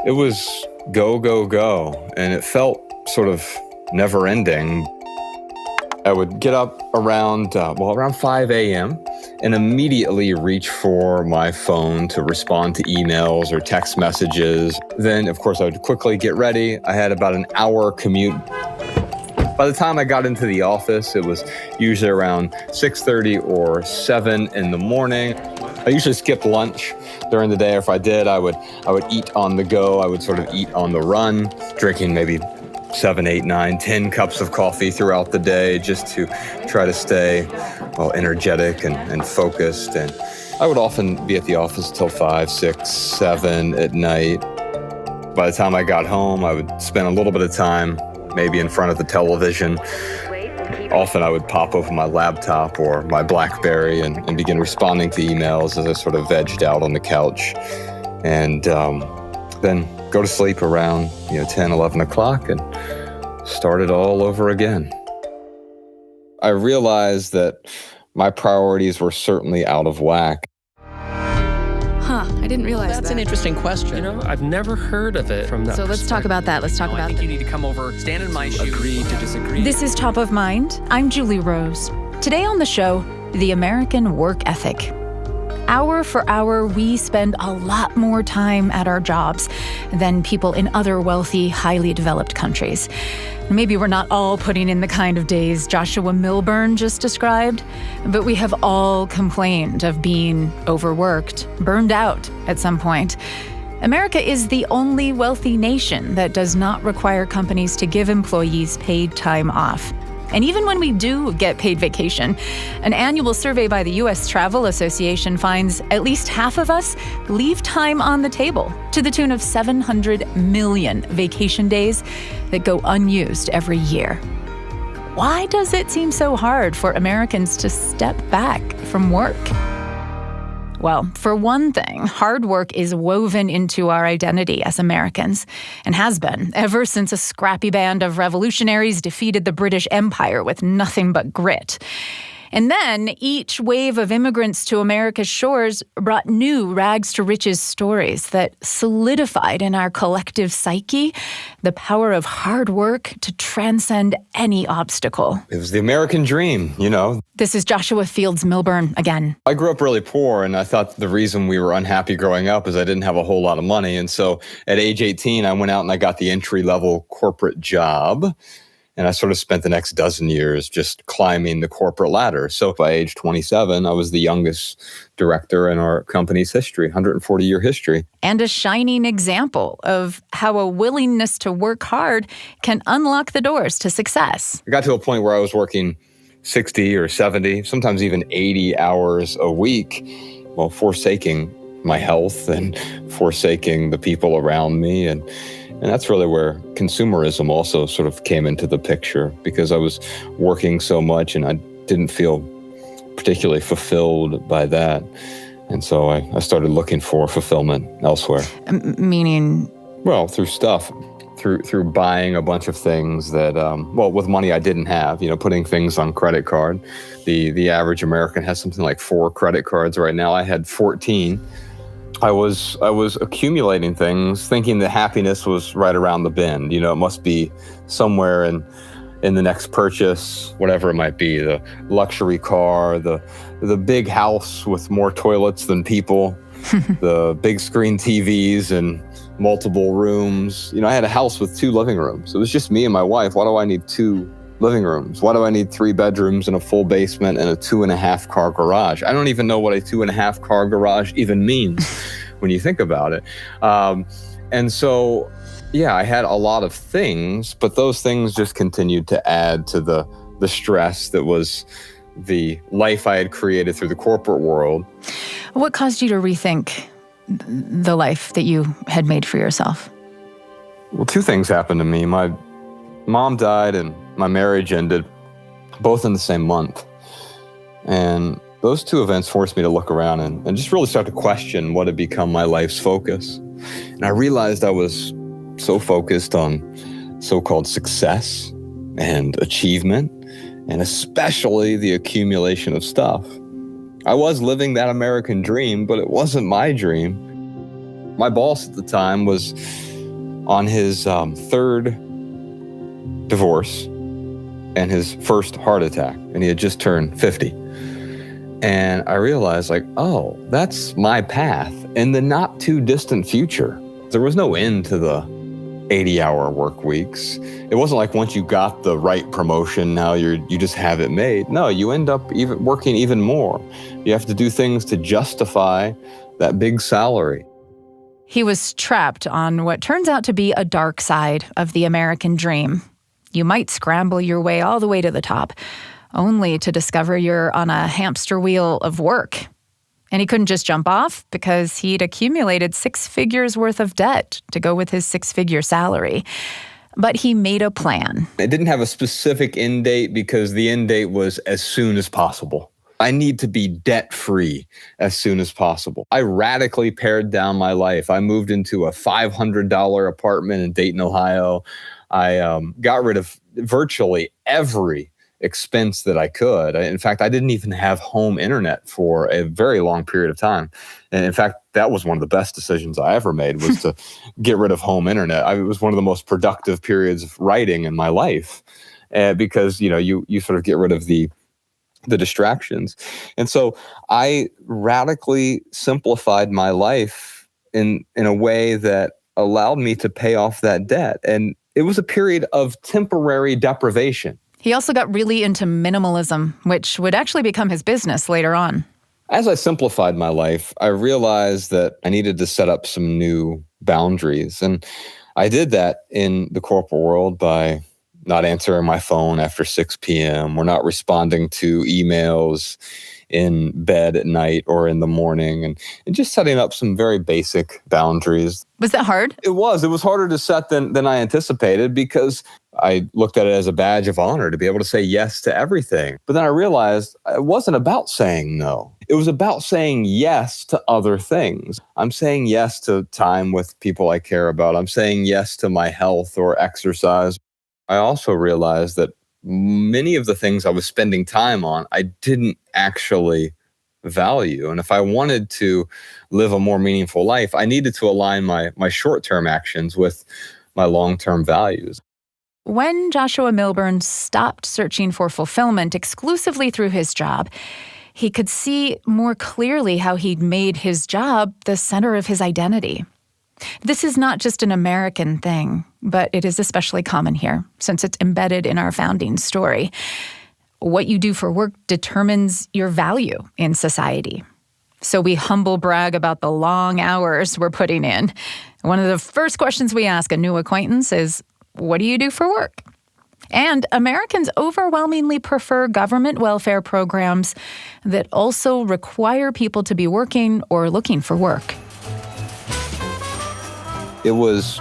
It was go, go, go, and it felt sort of never-ending. I would get up around 5 a.m. and immediately reach for my phone to respond to emails or text messages. Then, of course, I would quickly get ready. I had about an hour commute. By the time I got into the office, it was usually around 6:30 or 7 in the morning. I usually skipped lunch during the day. If I did, I would eat on the go. I would sort of eat on the run, drinking maybe 7, 8, 9, 10 cups of coffee throughout the day just to try to stay energetic and focused. And I would often be at the office till 5, 6, 7 at night. By the time I got home, I would spend a little bit of time maybe in front of the television. Often I would pop open my laptop or my BlackBerry and begin responding to emails as I sort of vegged out on the couch. And then go to sleep around 10, 11 o'clock and start it all over again. I realized that my priorities were certainly out of whack. I didn't realize That's that. an interesting question. I've never heard of it from that So let's talk about that. Let's talk about I think that. you need to come over, stand in my shoes. Agree to disagree. This is Top of Mind. I'm Julie Rose. Today on the show, the American work ethic. Hour for hour, we spend a lot more time at our jobs than people in other wealthy, highly developed countries. Maybe we're not all putting in the kind of days Joshua Millburn just described, but we have all complained of being overworked, burned out at some point. America is the only wealthy nation that does not require companies to give employees paid time off. And even when we do get paid vacation, an annual survey by the U.S. Travel Association finds at least half of us leave time on the table, to the tune of 700 million vacation days that go unused every year. Why does it seem so hard for Americans to step back from work? Well, for one thing, hard work is woven into our identity as Americans, and has been ever since a scrappy band of revolutionaries defeated the British Empire with nothing but grit. And then each wave of immigrants to America's shores brought new rags-to-riches stories that solidified in our collective psyche the power of hard work to transcend any obstacle. It was the American dream, This is Joshua Fields Millburn again. I grew up really poor, and I thought the reason we were unhappy growing up is I didn't have a whole lot of money. And so at age 18, I went out and I got the entry-level corporate job. And I sort of spent the next dozen years just climbing the corporate ladder. So by age 27, I was the youngest director in our company's history, 140-year history. And a shining example of how a willingness to work hard can unlock the doors to success. I got to a point where I was working 60 or 70, sometimes even 80 hours a week, while forsaking my health and forsaking the people around me. And that's really where consumerism also sort of came into the picture, because I was working so much and I didn't feel particularly fulfilled by that. And so I started looking for fulfillment elsewhere. Meaning? Well, through stuff, through buying a bunch of things that, with money I didn't have, putting things on credit card. The average American has something like 4 credit cards right now. I had 14. I was accumulating things, thinking that happiness was right around the bend. It must be somewhere in the next purchase, whatever it might be, the luxury car, the big house with more toilets than people, the big screen TVs and multiple rooms. I had a house with 2 living rooms. It was just me and my wife. Why do I need 2 living rooms? Why do I need 3 bedrooms and a full basement and a 2.5 car garage? I don't even know what a 2.5 car garage even means when you think about it. And so, I had a lot of things, but those things just continued to add to the stress that was the life I had created through the corporate world. What caused you to rethink the life that you had made for yourself? Well, 2 things happened to me. My mom died and my marriage ended, both in the same month. And those 2 events forced me to look around and just really start to question what had become my life's focus. And I realized I was so focused on so-called success and achievement, and especially the accumulation of stuff. I was living that American dream, but it wasn't my dream. My boss at the time was on his third divorce and his first heart attack, and he had just turned 50. And I realized, like, oh, that's my path in the not too distant future. There was no end to the 80-hour work weeks. It wasn't like once you got the right promotion, now you just have it made. No, you end up even working even more. You have to do things to justify that big salary. He was trapped on what turns out to be a dark side of the American dream. You might scramble your way all the way to the top, only to discover you're on a hamster wheel of work. And he couldn't just jump off because he'd accumulated 6 figures worth of debt to go with his 6-figure salary. But he made a plan. It didn't have a specific end date because the end date was as soon as possible. I need to be debt-free as soon as possible. I radically pared down my life. I moved into a $500 apartment in Dayton, Ohio. I got rid of virtually every expense that I could. In fact, I didn't even have home internet for a very long period of time. And in fact, that was one of the best decisions I ever made, was to get rid of home internet. It was one of the most productive periods of writing in my life, because you sort of get rid of the distractions. And so I radically simplified my life in a way that allowed me to pay off that debt. And it was a period of temporary deprivation. He also got really into minimalism, which would actually become his business later on. As I simplified my life, I realized that I needed to set up some new boundaries. And I did that in the corporate world by not answering my phone after 6 p.m. or not responding to emails in bed at night or in the morning, and just setting up some very basic boundaries. Was that hard? It was. It was harder to set than I anticipated, because I looked at it as a badge of honor to be able to say yes to everything. But then I realized it wasn't about saying no. It was about saying yes to other things. I'm saying yes to time with people I care about. I'm saying yes to my health or exercise. I also realized that many of the things I was spending time on, I didn't actually value. And if I wanted to live a more meaningful life, I needed to align my short-term actions with my long-term values. When Joshua Millburn stopped searching for fulfillment exclusively through his job, he could see more clearly how he'd made his job the center of his identity. This is not just an American thing, but it is especially common here, since it's embedded in our founding story. What you do for work determines your value in society. So we humble brag about the long hours we're putting in. One of the first questions we ask a new acquaintance is, what do you do for work? And Americans overwhelmingly prefer government welfare programs that also require people to be working or looking for work. It was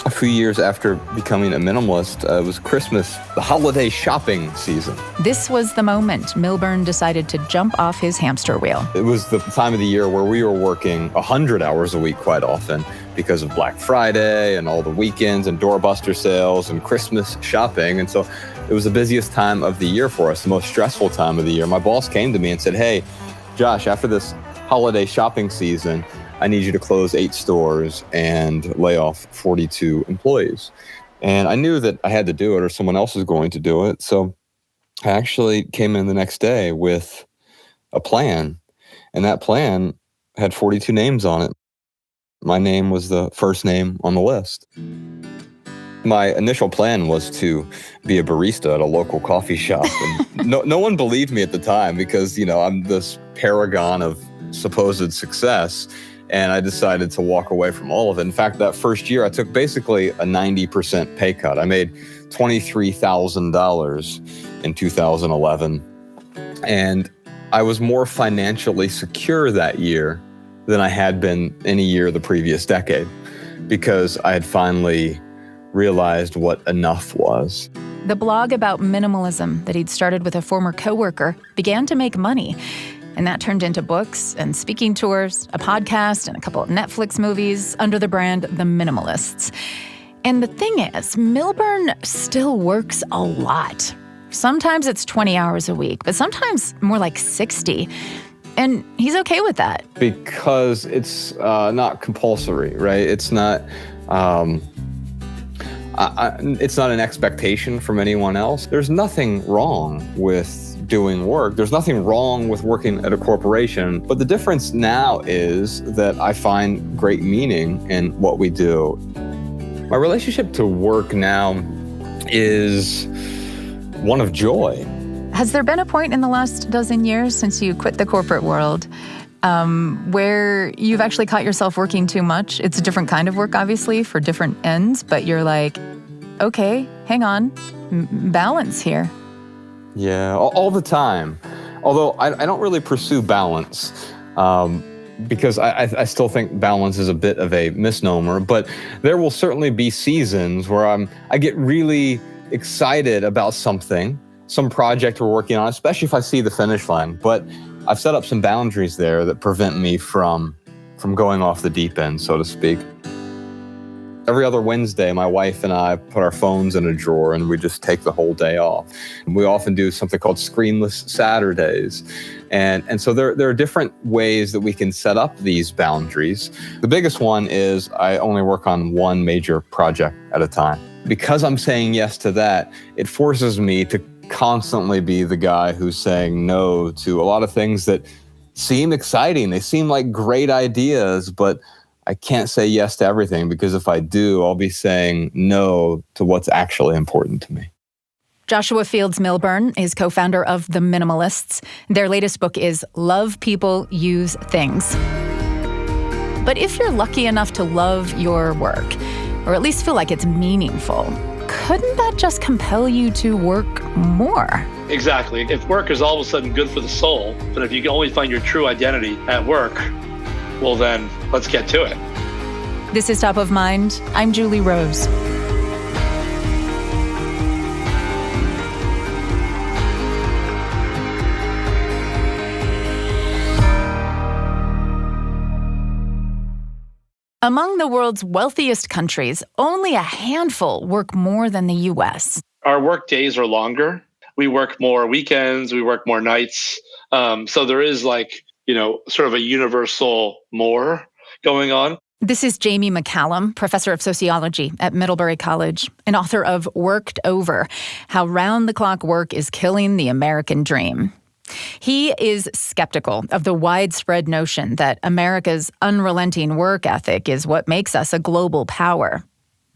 a few years after becoming a minimalist. It was Christmas, the holiday shopping season. This was the moment Millburn decided to jump off his hamster wheel. It was the time of the year where we were working 100 hours a week quite often because of Black Friday and all the weekends and doorbuster sales and Christmas shopping. And so it was the busiest time of the year for us, the most stressful time of the year. My boss came to me and said, "Hey, Josh, after this holiday shopping season, I need you to close 8 stores and lay off 42 employees." And I knew that I had to do it or someone else was going to do it. So I actually came in the next day with a plan. And that plan had 42 names on it. My name was the first name on the list. My initial plan was to be a barista at a local coffee shop. And no one believed me at the time because, I'm this paragon of supposed success. And I decided to walk away from all of it. In fact, that first year, I took basically a 90% pay cut. I made $23,000 in 2011. And I was more financially secure that year than I had been any year the previous decade, because I had finally realized what enough was. The blog about minimalism that he'd started with a former coworker began to make money. And that turned into books and speaking tours, a podcast, and a couple of Netflix movies under the brand The Minimalists. And the thing is, Millburn still works a lot. Sometimes it's 20 hours a week, but sometimes more like 60. And he's okay with that. Because it's not compulsory, right? It's not It's not an expectation from anyone else. There's nothing wrong with doing work. There's nothing wrong with working at a corporation. But the difference now is that I find great meaning in what we do. My relationship to work now is one of joy. Has there been a point in the last dozen years since you quit the corporate world where you've actually caught yourself working too much? It's a different kind of work, obviously, for different ends, but you're like, okay, hang on, balance here. Yeah, all the time. Although I don't really pursue balance because I still think balance is a bit of a misnomer, but there will certainly be seasons where I get really excited about something, some project we're working on, especially if I see the finish line. But I've set up some boundaries there that prevent me from going off the deep end, so to speak. Every other Wednesday, my wife and I put our phones in a drawer and we just take the whole day off. We often do something called screenless Saturdays. And so there are different ways that we can set up these boundaries. The biggest one is I only work on one major project at a time. Because I'm saying yes to that, it forces me to constantly be the guy who's saying no to a lot of things that seem exciting. They seem like great ideas, but I can't say yes to everything because if I do, I'll be saying no to what's actually important to me. Joshua Fields Millburn is co-founder of the Minimalists. Their latest book is Love People, Use Things. But if you're lucky enough to love your work, or at least feel like it's meaningful, couldn't that just compel you to work more? Exactly. If work is all of a sudden good for the soul, but if you can only find your true identity at work, well then, let's get to it. This is Top of Mind. I'm Julie Rose. Among the world's wealthiest countries, only a handful work more than the U.S. Our work days are longer. We work more weekends, we work more nights. So there is sort of a universal more going on. This is Jamie McCallum, professor of sociology at Middlebury College and author of Worked Over, How Round-the-Clock Work is Killing the American Dream. He is skeptical of the widespread notion that America's unrelenting work ethic is what makes us a global power.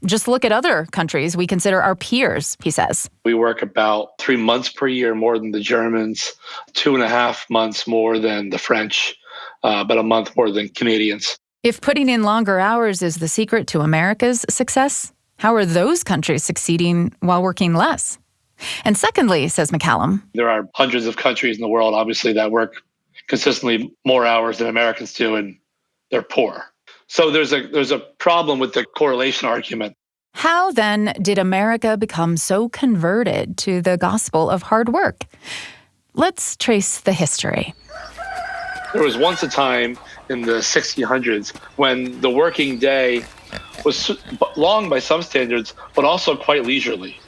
Just look at other countries we consider our peers, he says. We work about 3 months per year more than the Germans, 2.5 months more than the French, but a month more than Canadians. If putting in longer hours is the secret to America's success, how are those countries succeeding while working less? And secondly, says McCallum, there are hundreds of countries in the world, obviously, that work consistently more hours than Americans do, and they're poor. So there's a problem with the correlation argument. How then did America become so converted to the gospel of hard work? Let's trace the history. There was once a time in the 1600s when the working day was long by some standards, but also quite leisurely,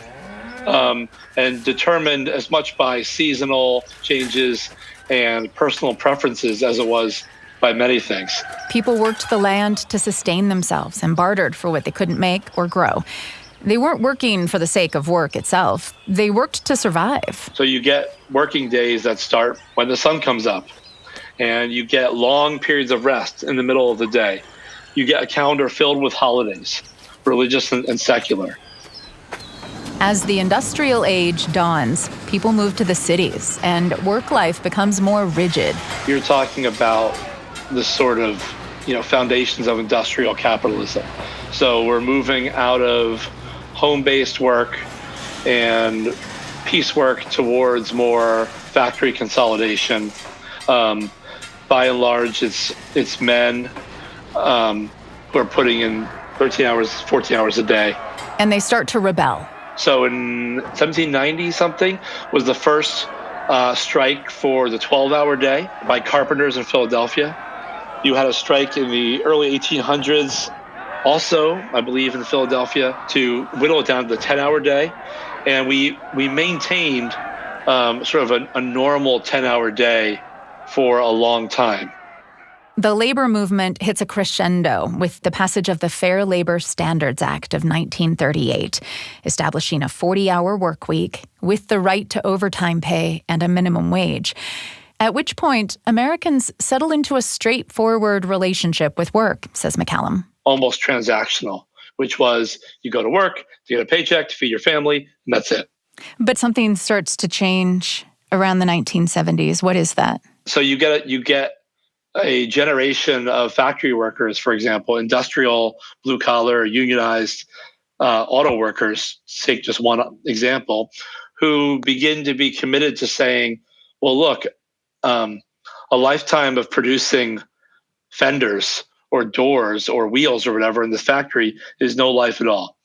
and determined as much by seasonal changes and personal preferences as it was by many things. People worked the land to sustain themselves and bartered for what they couldn't make or grow. They weren't working for the sake of work itself. They worked to survive. So you get working days that start when the sun comes up, and you get long periods of rest in the middle of the day. You get a calendar filled with holidays, religious and secular. As the industrial age dawns, people move to the cities, and work life becomes more rigid. You're talking about the sort of, foundations of industrial capitalism. So we're moving out of home-based work and piecework towards more factory consolidation. By and large, it's men who are putting in 13 hours, 14 hours a day. And they start to rebel. So in 1790-something was the first strike for the 12-hour day by carpenters in Philadelphia. You had a strike in the early 1800s, also, I believe, in Philadelphia, to whittle it down to the 10-hour day. And we maintained sort of a normal 10-hour day for a long time. The labor movement hits a crescendo with the passage of the Fair Labor Standards Act of 1938, establishing a 40-hour work week with the right to overtime pay and a minimum wage. At which point, Americans settle into a straightforward relationship with work, says McCallum. Almost transactional, which was you go to work, you get a paycheck to feed your family, and that's it. But something starts to change around the 1970s. What is that? So you get a generation of factory workers, for example, industrial, blue-collar, unionized auto workers, take just one example, who begin to be committed to saying, well, look, a lifetime of producing fenders or doors or wheels or whatever in this factory is no life at all.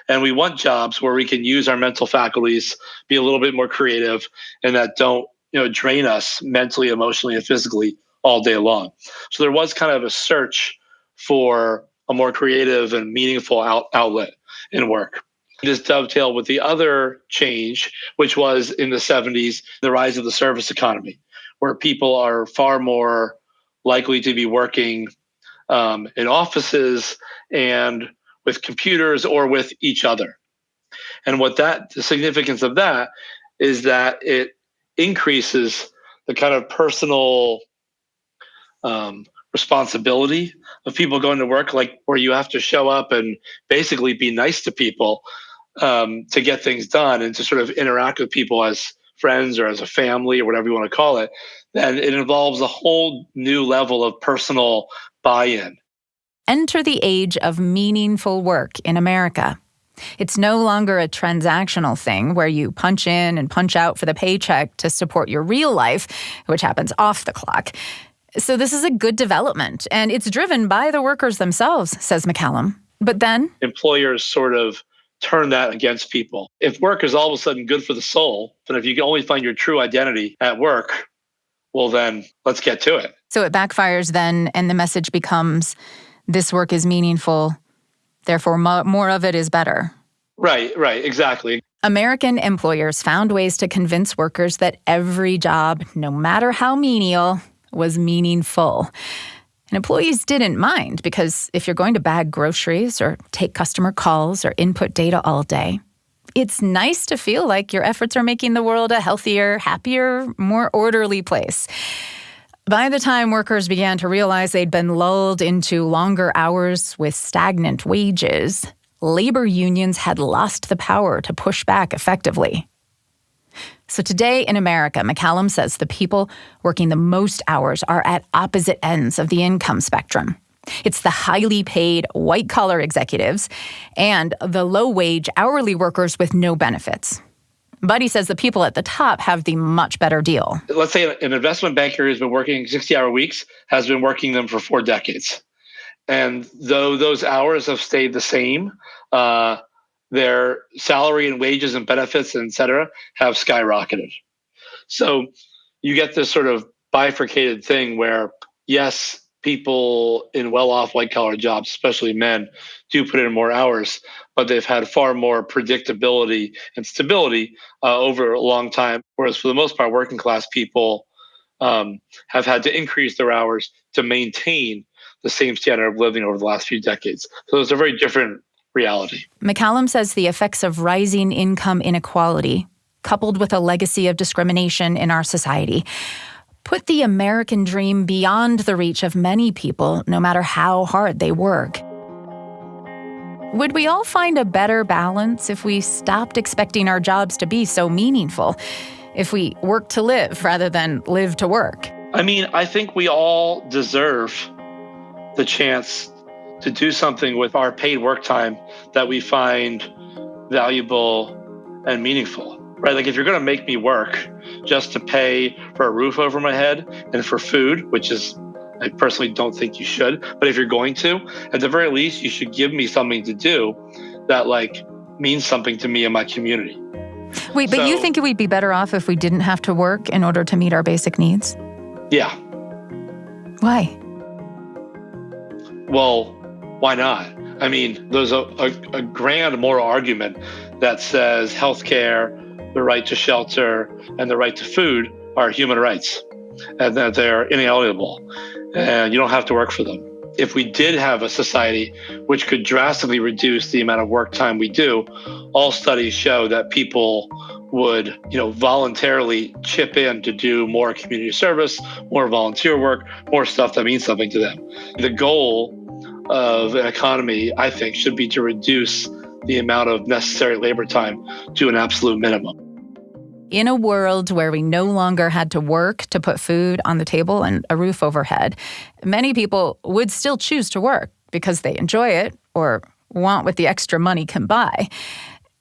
And we want jobs where we can use our mental faculties, be a little bit more creative, and that don't drain us mentally, emotionally, and physically all day long. So there was kind of a search for a more creative and meaningful outlet in work. This dovetailed with the other change, which was in the 70s, the rise of the service economy, where people are far more likely to be working in offices and with computers or with each other. And the significance of that is that it increases the kind of personal responsibility of people going to work, like where you have to show up and basically be nice to people to get things done and to sort of interact with people as friends or as a family or whatever you want to call it. Then it involves a whole new level of personal buy-in. Enter the age of meaningful work in America. It's no longer a transactional thing where you punch in and punch out for the paycheck to support your real life, which happens off the clock. So this is a good development, and it's driven by the workers themselves, says McCallum. But then employers sort of turn that against people. If work is all of a sudden good for the soul, then if you can only find your true identity at work, well then let's get to it. So it backfires then, and the message becomes, this work is meaningful, therefore more of it is better. Right, exactly. American employers found ways to convince workers that every job, no matter how menial, was meaningful. And employees didn't mind, because if you're going to bag groceries or take customer calls or input data all day, it's nice to feel like your efforts are making the world a healthier, happier, more orderly place. By the time workers began to realize they'd been lulled into longer hours with stagnant wages, labor unions had lost the power to push back effectively. So today in America, McCallum says the people working the most hours are at opposite ends of the income spectrum. It's the highly paid white-collar executives and the low-wage hourly workers with no benefits. But he says the people at the top have the much better deal. Let's say an investment banker who's been working 60-hour weeks has been working them for 4 decades. And though those hours have stayed the same, their salary and wages and benefits, et cetera, have skyrocketed. So you get this sort of bifurcated thing where, yes, people in well-off white-collar jobs, especially men, do put in more hours, but they've had far more predictability and stability over a long time, whereas for the most part, working-class people have had to increase their hours to maintain the same standard of living over the last few decades. So it's a very different reality. McCallum says the effects of rising income inequality, coupled with a legacy of discrimination in our society, put the American dream beyond the reach of many people, no matter how hard they work. Would we all find a better balance if we stopped expecting our jobs to be so meaningful, if we work to live rather than live to work? I mean, I think we all deserve the chance to do something with our paid work time that we find valuable and meaningful, right? Like if you're going to make me work just to pay for a roof over my head and for food, which is, I personally don't think you should, but if you're going to, at the very least, you should give me something to do that like means something to me and my community. Wait, but you think we'd be better off if we didn't have to work in order to meet our basic needs? Yeah. Why? Well, why not? I mean, there's a grand moral argument that says healthcare, the right to shelter, and the right to food are human rights, and that they're inalienable. and you don't have to work for them. If we did have a society which could drastically reduce the amount of work time we do, all studies show that people would, voluntarily chip in to do more community service, more volunteer work, more stuff that means something to them. The goal of an economy, I think, should be to reduce the amount of necessary labor time to an absolute minimum. In a world where we no longer had to work to put food on the table and a roof overhead, many people would still choose to work because they enjoy it or want what the extra money can buy.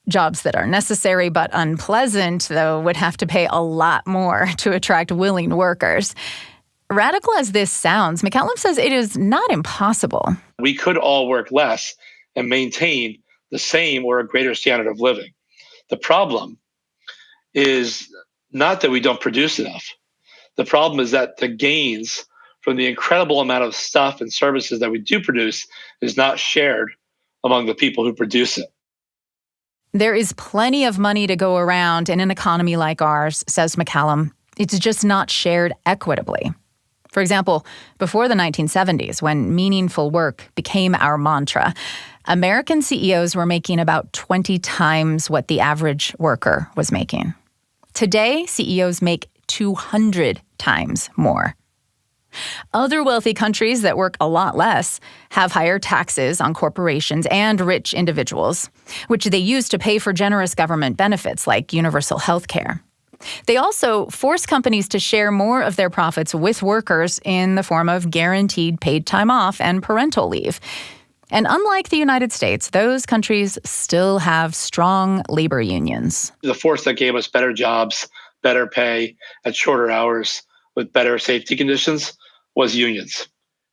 Jobs that are necessary but unpleasant, though, would have to pay a lot more to attract willing workers. Radical as this sounds, McCallum says it is not impossible. We could all work less and maintain the same or a greater standard of living. The problem is not that we don't produce enough. The problem is that the gains from the incredible amount of stuff and services that we do produce is not shared among the people who produce it. There is plenty of money to go around in an economy like ours, says McCallum. It's just not shared equitably. For example, before the 1970s, when meaningful work became our mantra, American CEOs were making about 20 times what the average worker was making. Today, CEOs make 200 times more. Other wealthy countries that work a lot less have higher taxes on corporations and rich individuals, which they use to pay for generous government benefits like universal health care. They also force companies to share more of their profits with workers in the form of guaranteed paid time off and parental leave. And unlike the United States, those countries still have strong labor unions. The force that gave us better jobs, better pay, at shorter hours with better safety conditions was unions. It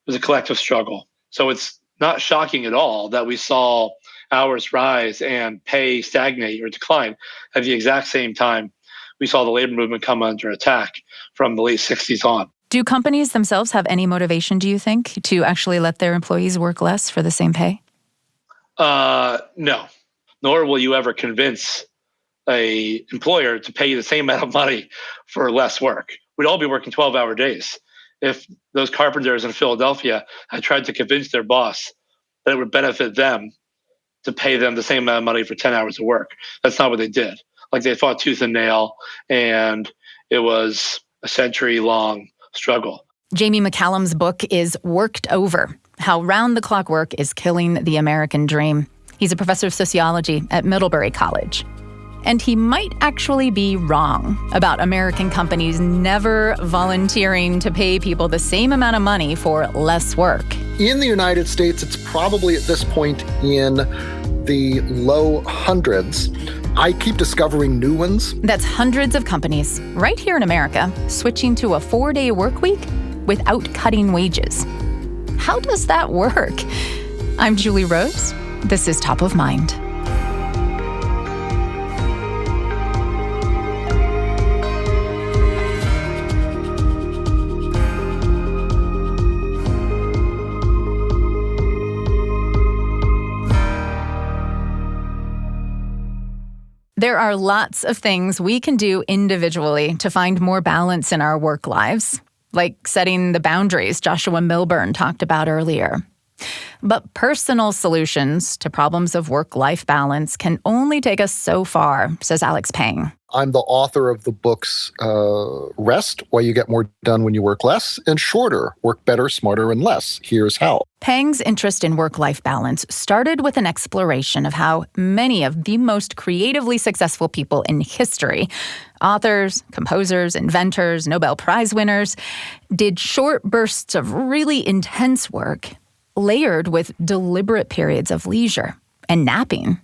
was a collective struggle. So it's not shocking at all that we saw hours rise and pay stagnate or decline at the exact same time we saw the labor movement come under attack from the late 60s on. Do companies themselves have any motivation, do you think, to actually let their employees work less for the same pay? No. Nor will you ever convince an employer to pay you the same amount of money for less work. We'd all be working 12-hour days. If those carpenters in Philadelphia had tried to convince their boss that it would benefit them to pay them the same amount of money for 10 hours of work, that's not what they did. Like, they fought tooth and nail, and it was a century-long struggle. Jamie McCallum's book is Worked Over: How Round-the-Clock Work is Killing the American Dream. He's a professor of sociology at Middlebury College. And he might actually be wrong about American companies never volunteering to pay people the same amount of money for less work. In the United States, it's probably at this point in the low hundreds. I keep discovering new ones. That's hundreds of companies right here in America switching to a 4-day work week without cutting wages. How does that work? I'm Julie Rose. This is Top of Mind. There are lots of things we can do individually to find more balance in our work lives, like setting the boundaries Joshua Millburn talked about earlier. But personal solutions to problems of work-life balance can only take us so far, says Alex Pang. I'm the author of the books Rest, Why You Get More Done When You Work Less, and Shorter, Work Better, Smarter, and Less. Here's how. Pang's interest in work-life balance started with an exploration of how many of the most creatively successful people in history, authors, composers, inventors, Nobel Prize winners, did short bursts of really intense work, layered with deliberate periods of leisure and napping.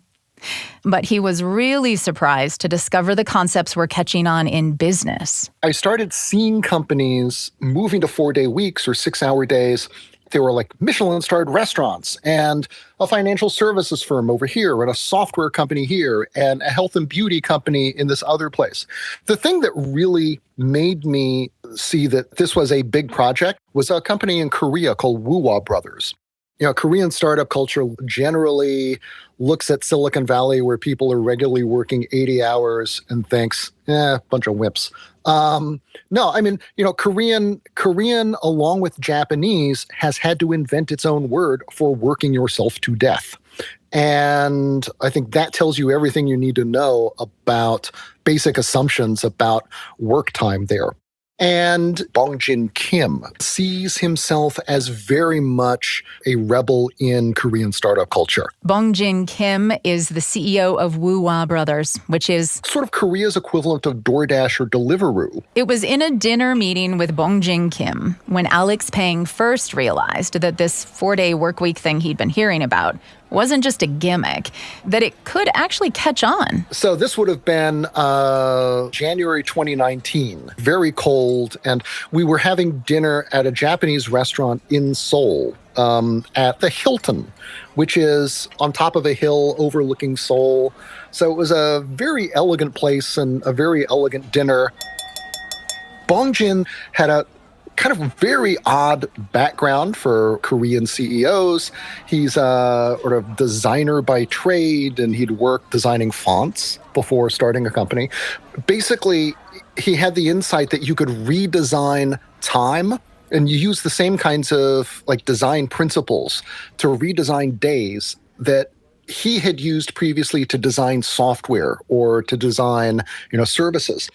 But he was really surprised to discover the concepts were catching on in business. I started seeing companies moving to 4-day weeks or 6-hour days. They were like Michelin-starred restaurants and a financial services firm over here and a software company here and a health and beauty company in this other place. The thing that really made me see that this was a big project was a company in Korea called Woo-Wah Brothers. Korean startup culture generally looks at Silicon Valley where people are regularly working 80 hours and thinks, bunch of whips. No, I mean, Korean, along with Japanese, has had to invent its own word for working yourself to death. And I think that tells you everything you need to know about basic assumptions about work time there. And Soojung-Kim sees himself as very much a rebel in Korean startup culture. Soojung-Kim is the CEO of Woo-Wah Brothers, which is sort of Korea's equivalent of DoorDash or Deliveroo. It was in a dinner meeting with Soojung-Kim when Alex Pang first realized that this 4-day workweek thing he'd been hearing about wasn't just a gimmick, that it could actually catch on. So this would have been January 2019, very cold, and we were having dinner at a Japanese restaurant in Seoul at the Hilton, which is on top of a hill overlooking Seoul. So it was a very elegant place and a very elegant dinner. Bongjin had a kind of very odd background for Korean CEOs. He's a sort of designer by trade, and he'd worked designing fonts before starting a company. Basically, he had the insight that you could redesign time, and you use the same kinds of design principles to redesign days that he had used previously to design software or to design, services.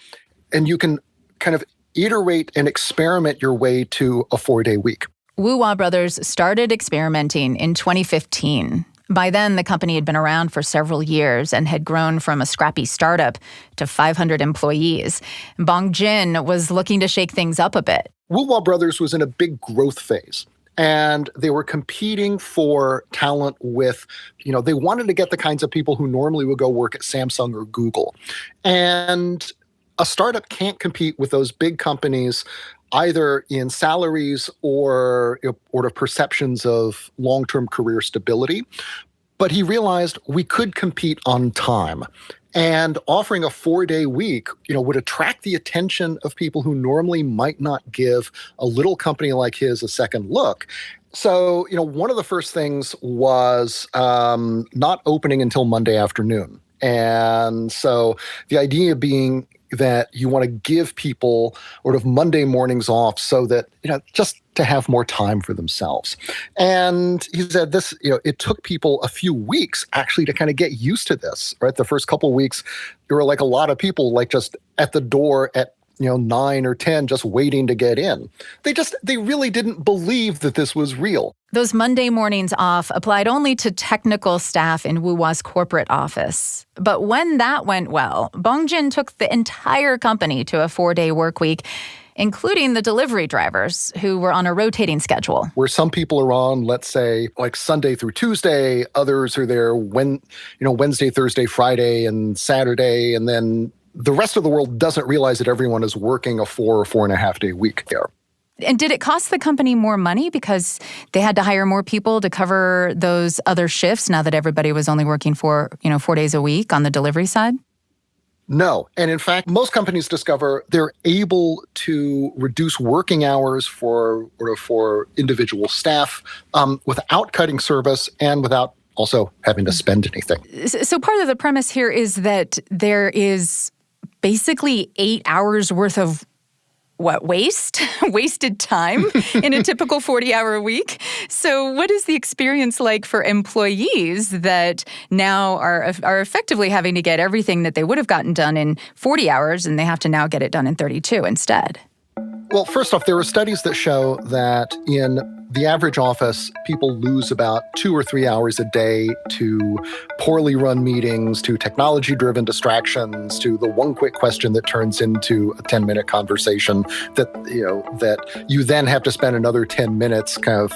And you can kind of iterate and experiment your way to a 4-day week. Woo-Wah Brothers started experimenting in 2015. By then, the company had been around for several years and had grown from a scrappy startup to 500 employees. Bongjin was looking to shake things up a bit. Woo-Wah Brothers was in a big growth phase. And they were competing for talent with, they wanted to get the kinds of people who normally would go work at Samsung or Google. And a startup can't compete with those big companies either in salaries or perceptions of long-term career stability. But he realized we could compete on time. And offering a 4-day week, would attract the attention of people who normally might not give a little company like his a second look. So, one of the first things was not opening until Monday afternoon. And so the idea being that you want to give people sort of Monday mornings off so that, just to have more time for themselves. And he said this, it took people a few weeks actually to kind of get used to this, right? The first couple of weeks, there were a lot of people just at the door at 9 or 10 just waiting to get in. They really didn't believe that this was real. Those Monday mornings off applied only to technical staff in Woo-Wah's corporate office. But when that went well, Bongjin took the entire company to a 4-day work week, including the delivery drivers who were on a rotating schedule. Where some people are on, let's say, Sunday through Tuesday, others are there Wednesday, Thursday, Friday, and Saturday, and then the rest of the world doesn't realize that everyone is working a 4 or 4.5 day week there. And did it cost the company more money because they had to hire more people to cover those other shifts now that everybody was only working 4 days a week on the delivery side? No. And in fact, most companies discover they're able to reduce working hours for individual staff without cutting service and without also having to spend anything. So part of the premise here is that there is basically 8 hours worth of wasted time in a typical 40-hour week. So what is the experience like for employees that now are effectively having to get everything that they would have gotten done in 40 hours and they have to now get it done in 32 instead? Well, first off, there are studies that show that in the average office, people lose about 2 or 3 hours a day to poorly run meetings, to technology-driven distractions, to the one quick question that turns into a 10-minute conversation that you then have to spend another 10 minutes kind of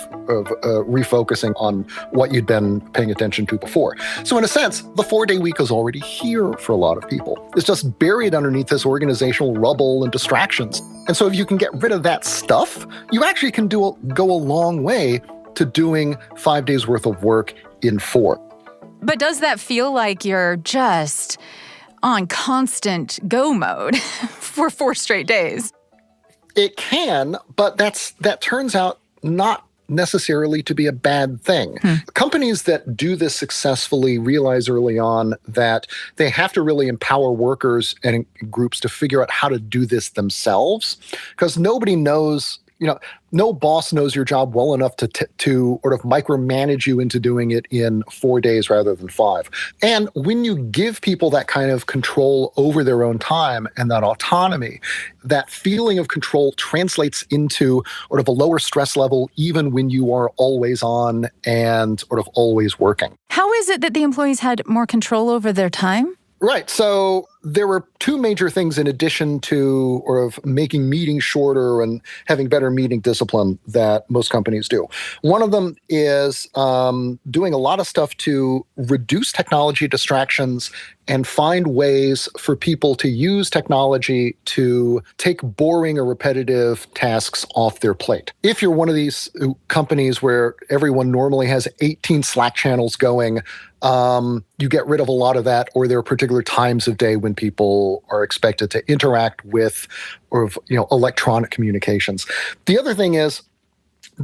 refocusing on what you'd been paying attention to before. So in a sense, the 4-day week is already here for a lot of people. It's just buried underneath this organizational rubble and distractions. And so if you can get rid of that stuff, you actually can go a long way to doing 5 days worth of work in 4. But does that feel like you're just on constant go mode for 4 straight days? It can, but that turns out not necessarily to be a bad thing. Companies that do this successfully realize early on that they have to really empower workers and groups to figure out how to do this themselves, because nobody knows, no boss knows your job well enough to sort of micromanage you into doing it in 4 days rather than 5. And when you give people that kind of control over their own time and that autonomy, that feeling of control translates into sort of a lower stress level, even when you are always on and sort of always working. How is it that the employees had more control over their time? Right. So there were two major things in addition to sort of making meetings shorter and having better meeting discipline that most companies do. One of them is doing a lot of stuff to reduce technology distractions and find ways for people to use technology to take boring or repetitive tasks off their plate. If you're one of these companies where everyone normally has 18 Slack channels going, you get rid of a lot of that, or there are particular times of day when people are expected to interact with electronic communications. The other thing is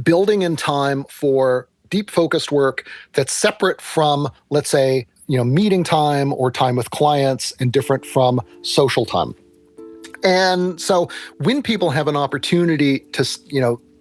building in time for deep focused work that's separate from, let's say, meeting time or time with clients, and different from social time. And so when people have an opportunity to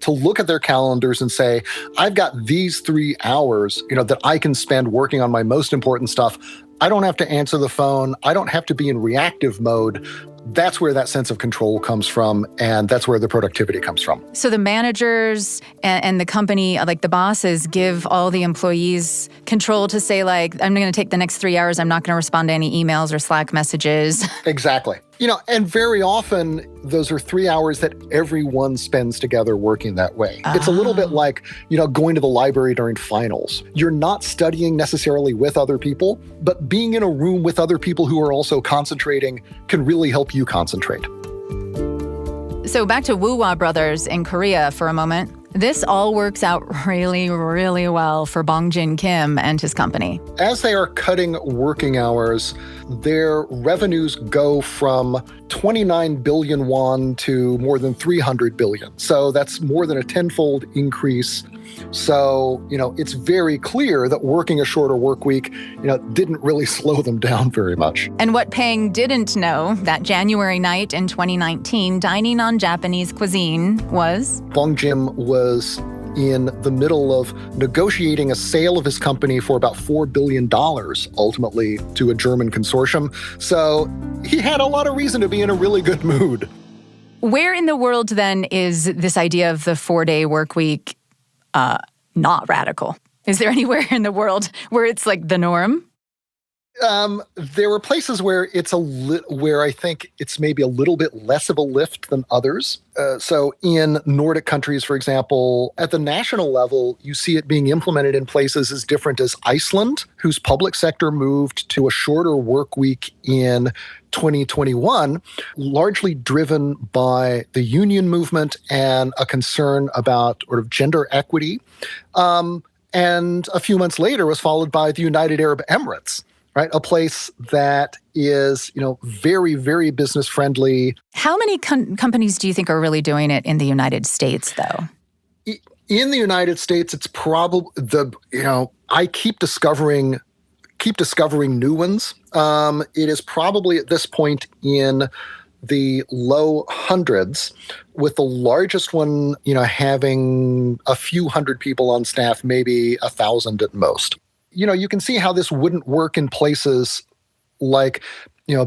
look at their calendars and say, I've got these 3 hours, that I can spend working on my most important stuff. I don't have to answer the phone. I don't have to be in reactive mode. That's where that sense of control comes from, and that's where the productivity comes from. So the managers and the company, like the bosses, give all the employees control to say, like, I'm going to take the next 3 hours. I'm not going to respond to any emails or Slack messages. Exactly. And very often those are 3 hours that everyone spends together working that way. It's a little bit like, going to the library during finals. You're not studying necessarily with other people, but being in a room with other people who are also concentrating can really help you concentrate. So back to Woo-Wah Brothers in Korea for a moment. This all works out really, really well for Soojung-Kim and his company. As they are cutting working hours, their revenues go from 29 billion won to more than 300 billion. So that's more than a tenfold increase. So, it's very clear that working a shorter work week, didn't really slow them down very much. And what Peng didn't know, that January night in 2019, dining on Japanese cuisine was... Soojung-Kim was in the middle of negotiating a sale of his company for about $4 billion, ultimately, to a German consortium. So he had a lot of reason to be in a really good mood. Where in the world, then, is this idea of the 4-day work week not radical? Is there anywhere in the world where it's like the norm? There were places where where I think it's maybe a little bit less of a lift than others. So in Nordic countries, for example, at the national level, you see it being implemented in places as different as Iceland, whose public sector moved to a shorter work week in 2021, largely driven by the union movement and a concern about sort of gender equity. And a few months later was followed by the United Arab Emirates, right? A place that is, very, very business friendly. How many companies do you think are really doing it in the United States, though? In the United States, it's probably I keep discovering new ones. It is probably at this point in the low hundreds, with the largest one, having a few hundred people on staff, maybe 1,000 at most. You can see how this wouldn't work in places like,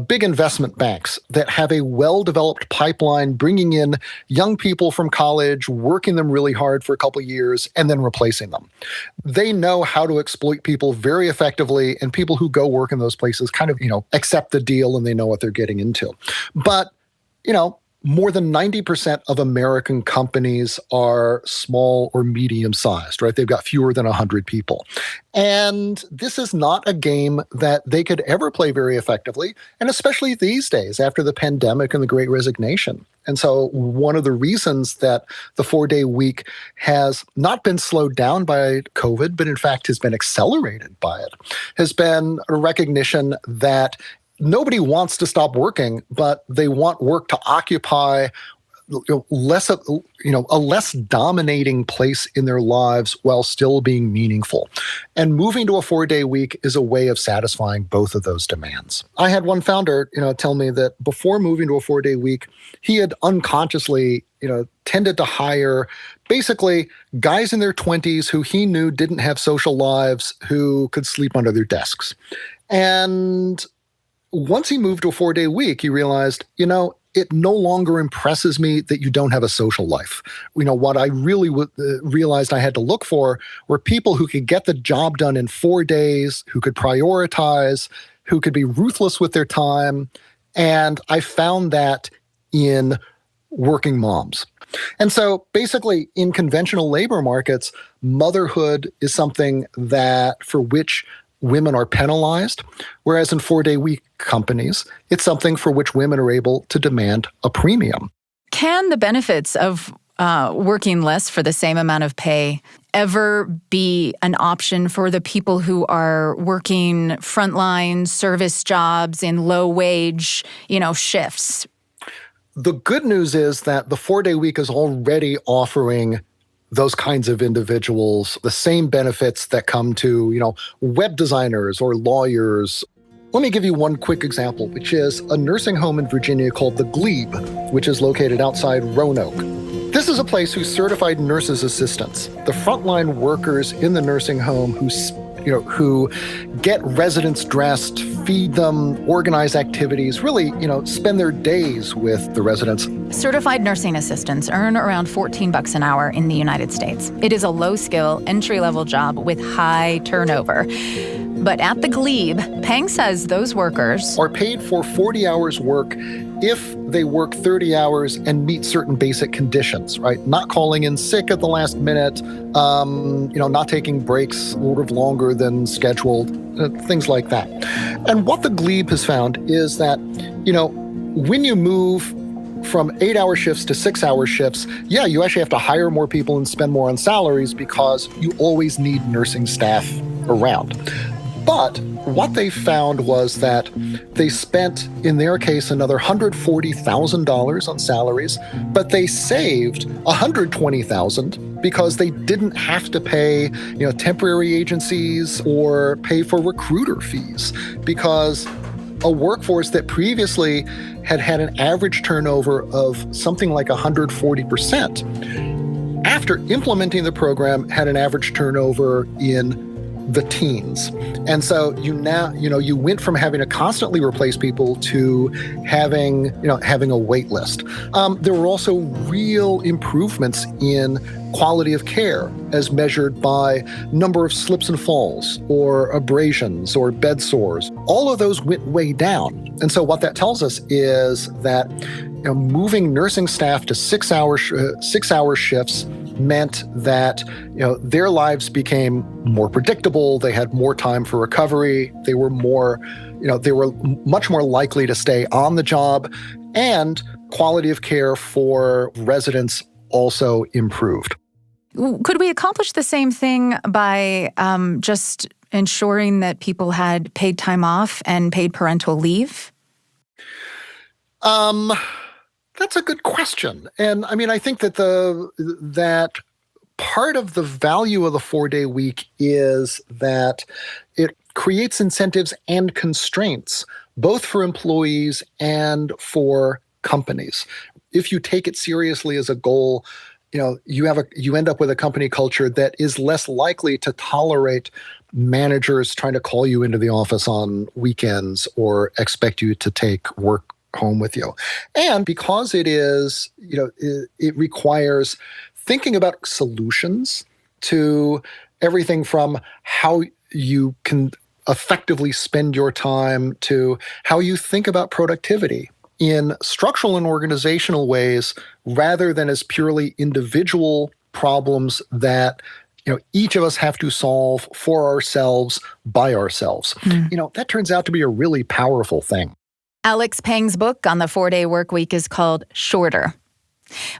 big investment banks that have a well-developed pipeline, bringing in young people from college, working them really hard for a couple of years, and then replacing them. They know how to exploit people very effectively, and people who go work in those places kind of, accept the deal, and they know what they're getting into. But, more than 90% of American companies are small or medium-sized, right? They've got fewer than 100 people. And this is not a game that they could ever play very effectively, and especially these days after the pandemic and the Great Resignation. And so one of the reasons that the 4-day week has not been slowed down by COVID, but in fact has been accelerated by it, has been a recognition that nobody wants to stop working, but they want work to occupy a less dominating place in their lives while still being meaningful. And moving to a 4-day week is a way of satisfying both of those demands. I had one founder, tell me that before moving to a 4-day week, he had unconsciously, tended to hire basically guys in their 20s who he knew didn't have social lives, who could sleep under their desks. And once he moved to a 4-day week, he realized, it no longer impresses me that you don't have a social life. What I really realized I had to look for were people who could get the job done in 4 days, who could prioritize, who could be ruthless with their time. And I found that in working moms. And so basically in conventional labor markets, motherhood is something that for which women are penalized, whereas in 4-day week companies, it's something for which women are able to demand a premium. Can the benefits of working less for the same amount of pay ever be an option for the people who are working frontline service jobs in low-wage, shifts? The good news is that the 4-day week is already offering those kinds of individuals the same benefits that come to, web designers or lawyers. Let me give you one quick example, which is a nursing home in Virginia called the Glebe, which is located outside Roanoke. This is a place whose certified nurses assistants, the frontline workers in the nursing home who get residents dressed, feed them, organize activities, really, spend their days with the residents. Certified nursing assistants earn around $14 an hour in the United States. It is a low-skill, entry-level job with high turnover. But at the Glebe, Peng says those workers are paid for 40 hours work if they work 30 hours and meet certain basic conditions, right? Not calling in sick at the last minute, not taking breaks sort of longer than scheduled, things like that. And what the Glebe has found is that, when you move from 8-hour shifts to 6-hour shifts, you actually have to hire more people and spend more on salaries because you always need nursing staff around. But what they found was that they spent, in their case, another $140,000 on salaries, but they saved $120,000 because they didn't have to pay, temporary agencies or pay for recruiter fees, because a workforce that previously had an average turnover of something like 140%, after implementing the program, had an average turnover in the teens. And so you went from having to constantly replace people to having a wait list. There were also real improvements in quality of care as measured by number of slips and falls or abrasions or bed sores. All of those went way down. And so what that tells us is that moving nursing staff to 6-hour shifts meant that their lives became more predictable. They had more time for recovery. They were much more likely to stay on the job, and quality of care for residents also improved. Could we accomplish the same thing by just ensuring that people had paid time off and paid parental leave? That's a good question. And I think that that part of the value of the 4-day week is that it creates incentives and constraints, both for employees and for companies. If you take it seriously as a goal, you end up with a company culture that is less likely to tolerate managers trying to call you into the office on weekends or expect you to take work home with you. And because it is, it requires thinking about solutions to everything from how you can effectively spend your time to how you think about productivity in structural and organizational ways rather than as purely individual problems that each of us have to solve for ourselves by ourselves. That turns out to be a really powerful thing. Alex Peng's book on the 4-day work week is called Shorter.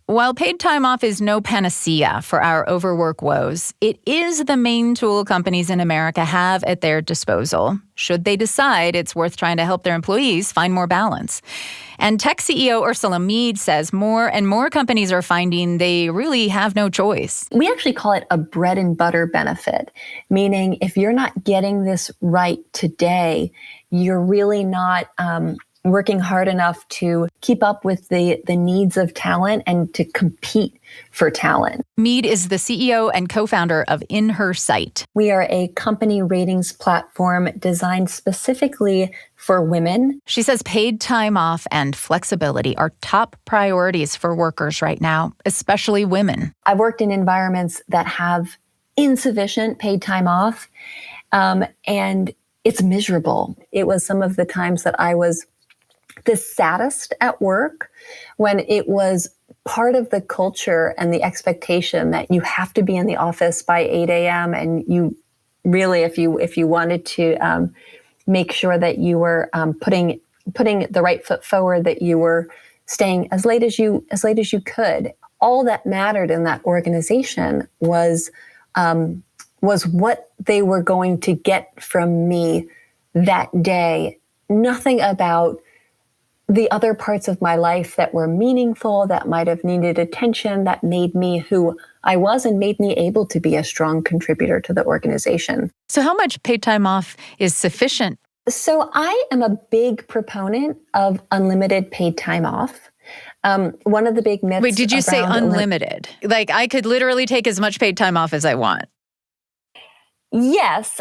While paid time off is no panacea for our overwork woes, it is the main tool companies in America have at their disposal, should they decide it's worth trying to help their employees find more balance. And tech CEO Ursula Mead says more and more companies are finding they really have no choice. We actually call it a bread and butter benefit, meaning if you're not getting this right today, you're really not working hard enough to keep up with the needs of talent and to compete for talent. Mead is the CEO and co-founder of In Her Sight. We are a company ratings platform designed specifically for women. She says paid time off and flexibility are top priorities for workers right now, especially women. I've worked in environments that have insufficient paid time off, and it's miserable. It was some of the times that I was the saddest at work when it was part of the culture and the expectation that you have to be in the office by 8 a.m. and you really, if you wanted to make sure that you were putting the right foot forward, that you were staying as late as you could. All that mattered in that organization was what they were going to get from me that day. Nothing about the other parts of my life that were meaningful, that might have needed attention, that made me who I was and made me able to be a strong contributor to the organization. So how much paid time off is sufficient? So I am a big proponent of unlimited paid time off. One of the big myths. Wait, did you say unlimited? Like I could literally take as much paid time off as I want? Yes.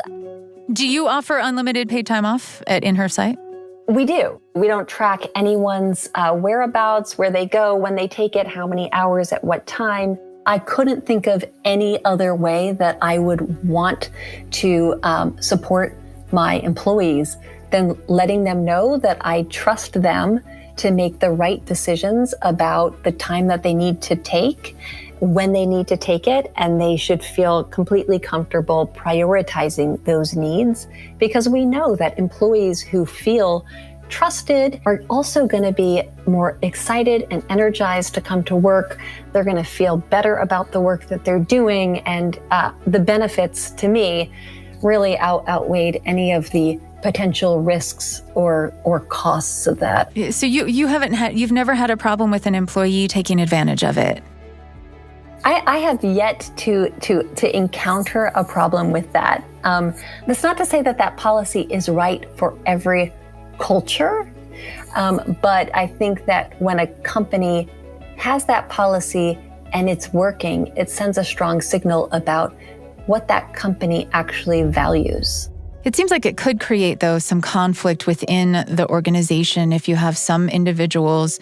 Do you offer unlimited paid time off at In Her Sight? We do. We don't track anyone's whereabouts, where they go, when they take it, how many hours, at what time. I couldn't think of any other way that I would want to support my employees than letting them know that I trust them to make the right decisions about the time that they need to take, when they need to take it, and they should feel completely comfortable prioritizing those needs, because we know that employees who feel trusted are also going to be more excited and energized to come to work. They're going to feel better about the work that they're doing, and the benefits to me really outweighed any of the potential risks or costs of that. So you've never had a problem with an employee taking advantage of it? I have yet to encounter a problem with that. That's not to say that policy is right for every culture, but I think that when a company has that policy and it's working, it sends a strong signal about what that company actually values. It seems like it could create, though, some conflict within the organization if you have some individuals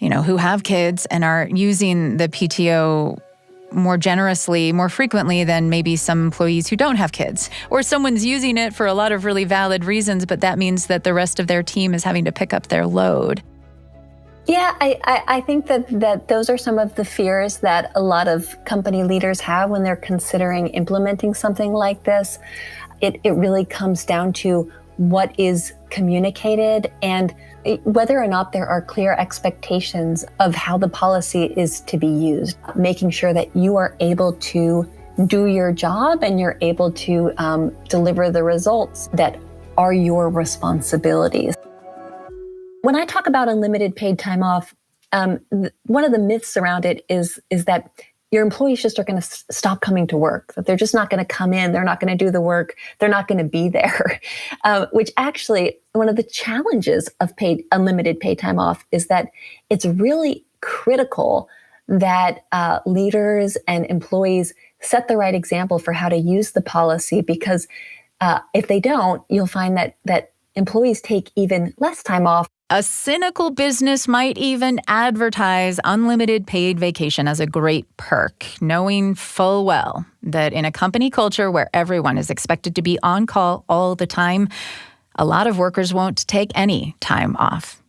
who have kids and are using the PTO more generously, more frequently than maybe some employees who don't have kids. Or someone's using it for a lot of really valid reasons, but that means that the rest of their team is having to pick up their load. Yeah, I think that those are some of the fears that a lot of company leaders have when they're considering implementing something like this. It really comes down to what is communicated and whether or not there are clear expectations of how the policy is to be used, making sure that you are able to do your job and you're able to deliver the results that are your responsibilities. When I talk about unlimited paid time off, one of the myths around it is that your employees just are going to stop coming to work, that they're just not going to come in, they're not going to do the work, they're not going to be there, which actually, one of the challenges of unlimited paid time off is that it's really critical that leaders and employees set the right example for how to use the policy, because if they don't, you'll find that employees take even less time off. A cynical business might even advertise unlimited paid vacation as a great perk, knowing full well that in a company culture where everyone is expected to be on call all the time, a lot of workers won't take any time off.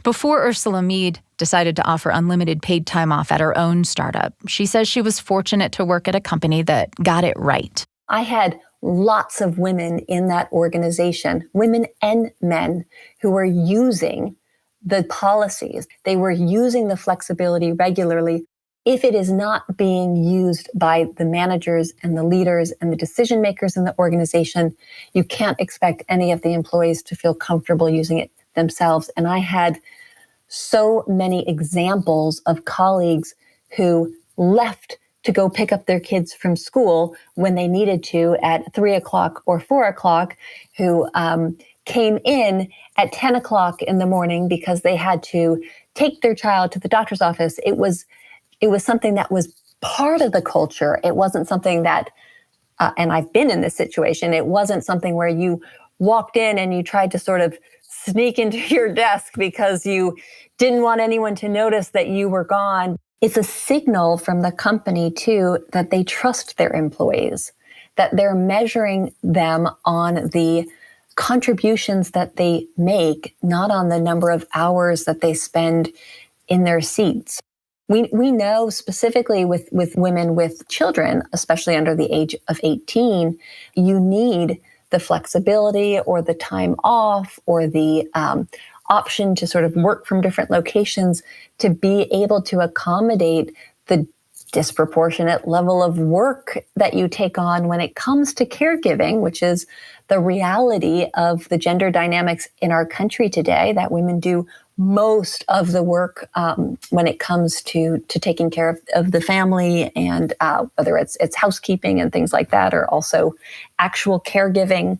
Before Ursula Mead decided to offer unlimited paid time off at her own startup, she says she was fortunate to work at a company that got it right. I had lots of women in that organization, women and men, who were using the policies. They were using the flexibility regularly. If it is not being used by the managers and the leaders and the decision makers in the organization, you can't expect any of the employees to feel comfortable using it themselves. And I had so many examples of colleagues who left to go pick up their kids from school when they needed to at 3 o'clock or 4 o'clock, who came in at 10 o'clock in the morning because they had to take their child to the doctor's office. It was something that was part of the culture. It wasn't something that, and I've been in this situation, it wasn't something where you walked in and you tried to sort of sneak into your desk because you didn't want anyone to notice that you were gone. It's a signal from the company, too, that they trust their employees, that they're measuring them on the contributions that they make, not on the number of hours that they spend in their seats. We know specifically with women with children, especially under the age of 18, you need the flexibility or the time off or the option to sort of work from different locations to be able to accommodate the disproportionate level of work that you take on when it comes to caregiving, which is the reality of the gender dynamics in our country today, that women do most of the work when it comes to taking care of the family, and whether it's housekeeping and things like that, or also actual caregiving.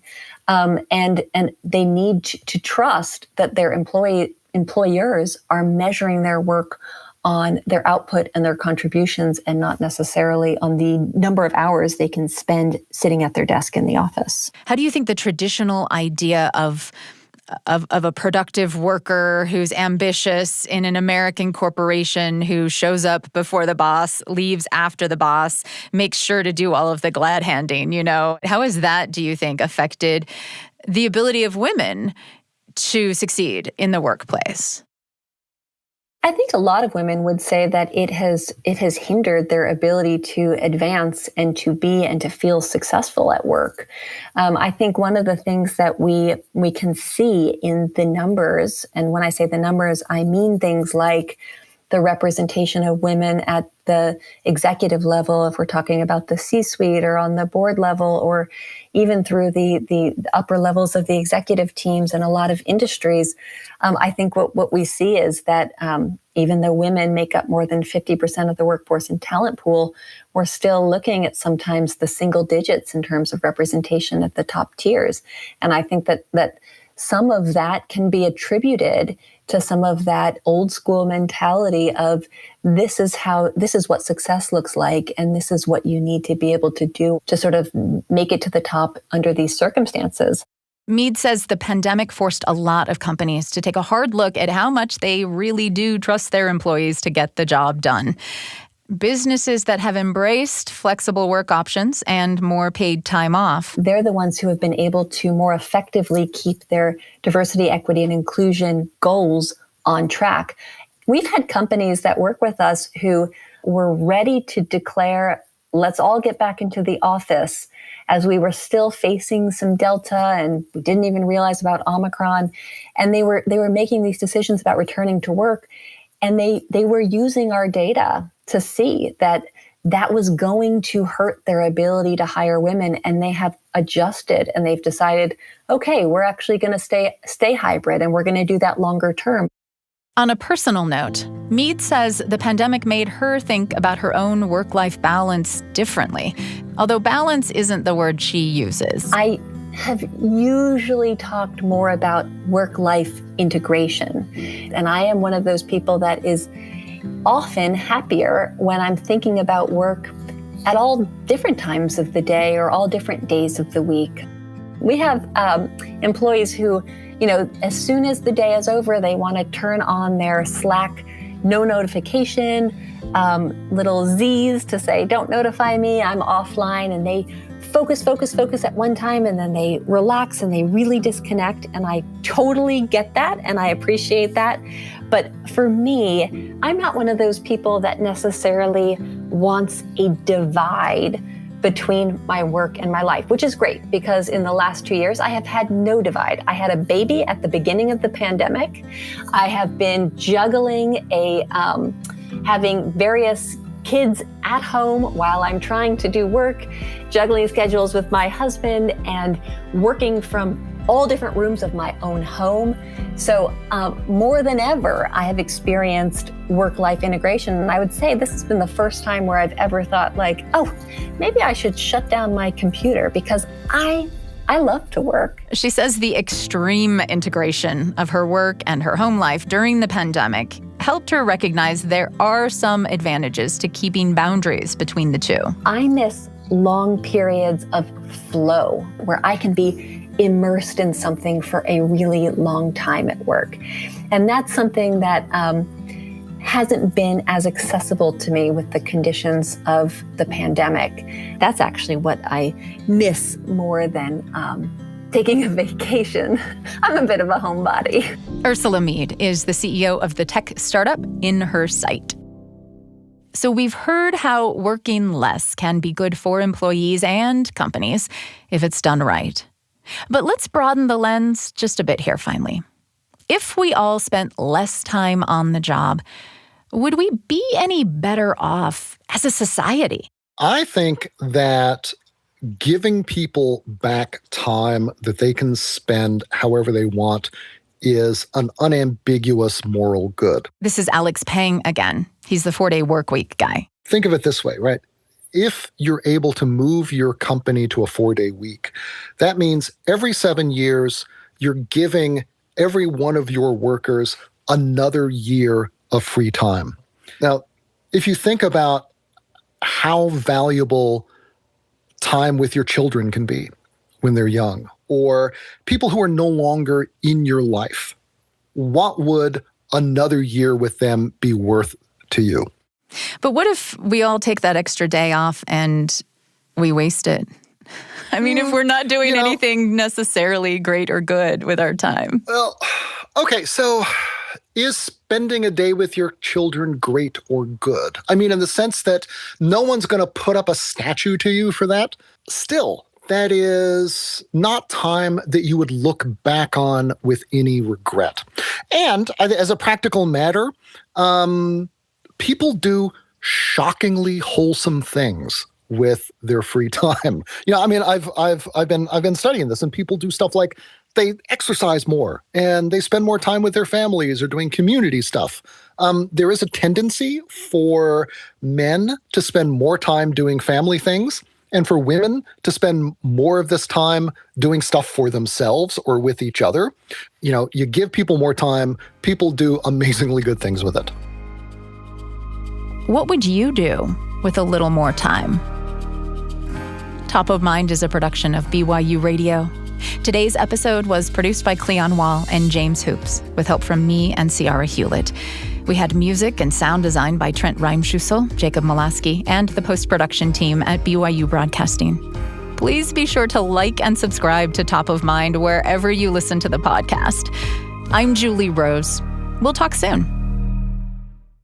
And they need to trust that their employers are measuring their work on their output and their contributions, and not necessarily on the number of hours they can spend sitting at their desk in the office. How do you think the traditional idea of a productive worker who's ambitious in an American corporation, who shows up before the boss, leaves after the boss, makes sure to do all of the glad handing, how has that, do you think, affected the ability of women to succeed in the workplace? I think a lot of women would say that it has hindered their ability to advance and to be and to feel successful at work. I think one of the things that we can see in the numbers, and when I say the numbers, I mean things like the representation of women at the executive level, if we're talking about the C-suite, or on the board level, or even through the upper levels of the executive teams in a lot of industries. I think what we see is that even though women make up more than 50% of the workforce and talent pool, we're still looking at sometimes the single digits in terms of representation at the top tiers. And I think that some of that can be attributed to some of that old school mentality of this is what success looks like, and this is what you need to be able to do to sort of make it to the top under these circumstances. Mead says the pandemic forced a lot of companies to take a hard look at how much they really do trust their employees to get the job done. Businesses that have embraced flexible work options and more paid time off, they're the ones who have been able to more effectively keep their diversity, equity, and inclusion goals on track. We've had companies that work with us who were ready to declare, let's all get back into the office, as we were still facing some Delta and we didn't even realize about Omicron. And they were making these decisions about returning to work. And they were using our data to see that was going to hurt their ability to hire women. And they have adjusted and they've decided, okay, we're actually going to stay hybrid, and we're going to do that longer term. On a personal note, Mead says the pandemic made her think about her own work-life balance differently, although balance isn't the word she uses. I have usually talked more about work-life integration, and I am one of those people that is often happier when I'm thinking about work at all different times of the day or all different days of the week. We have employees who, as soon as the day is over, they want to turn on their Slack no notification, little Z's to say, don't notify me, I'm offline. And they focus at one time, and then they relax and they really disconnect. And I totally get that and I appreciate that. But for me, I'm not one of those people that necessarily wants a divide between my work and my life, which is great because in the last 2 years, I have had no divide. I had a baby at the beginning of the pandemic. I have been juggling having various kids at home while I'm trying to do work, juggling schedules with my husband, and working from all different rooms of my own home. So more than ever, I have experienced work-life integration. And I would say this has been the first time where I've ever thought like, oh, maybe I should shut down my computer because I love to work. She says the extreme integration of her work and her home life during the pandemic helped her recognize there are some advantages to keeping boundaries between the two. I miss long periods of flow where I can be immersed in something for a really long time at work. And that's something that hasn't been as accessible to me with the conditions of the pandemic. That's actually what I miss more than taking a vacation. I'm a bit of a homebody. Ursula Mead is the CEO of the tech startup In Her Sight. So we've heard how working less can be good for employees and companies if it's done right. But let's broaden the lens just a bit here finally. If we all spent less time on the job, would we be any better off as a society? I think that giving people back time that they can spend however they want is an unambiguous moral good. This is Alex Pang again. He's the 4-day workweek guy. Think of it this way, right? If you're able to move your company to a 4-day week, that means every 7 years, you're giving every one of your workers another year of free time. Now, if you think about how valuable time with your children can be when they're young, or people who are no longer in your life, what would another year with them be worth to you? But what if we all take that extra day off and we waste it? I mean, if we're not doing anything necessarily great or good with our time. Well, okay, so is spending a day with your children great or good? I mean, in the sense that no one's going to put up a statue to you for that. Still, that is not time that you would look back on with any regret. And as a practical matter, people do shockingly wholesome things with their free time. I mean, I've been studying this, and people do stuff like they exercise more and they spend more time with their families or doing community stuff. There is a tendency for men to spend more time doing family things, and for women to spend more of this time doing stuff for themselves or with each other. You give people more time, people do amazingly good things with it. What would you do with a little more time? Top of Mind is a production of BYU Radio. Today's episode was produced by Cleon Wall and James Hoops, with help from me and Ciara Hewlett. We had music and sound design by Trent Reimschussel, Jacob Molaski, and the post-production team at BYU Broadcasting. Please be sure to like and subscribe to Top of Mind wherever you listen to the podcast. I'm Julie Rose. We'll talk soon.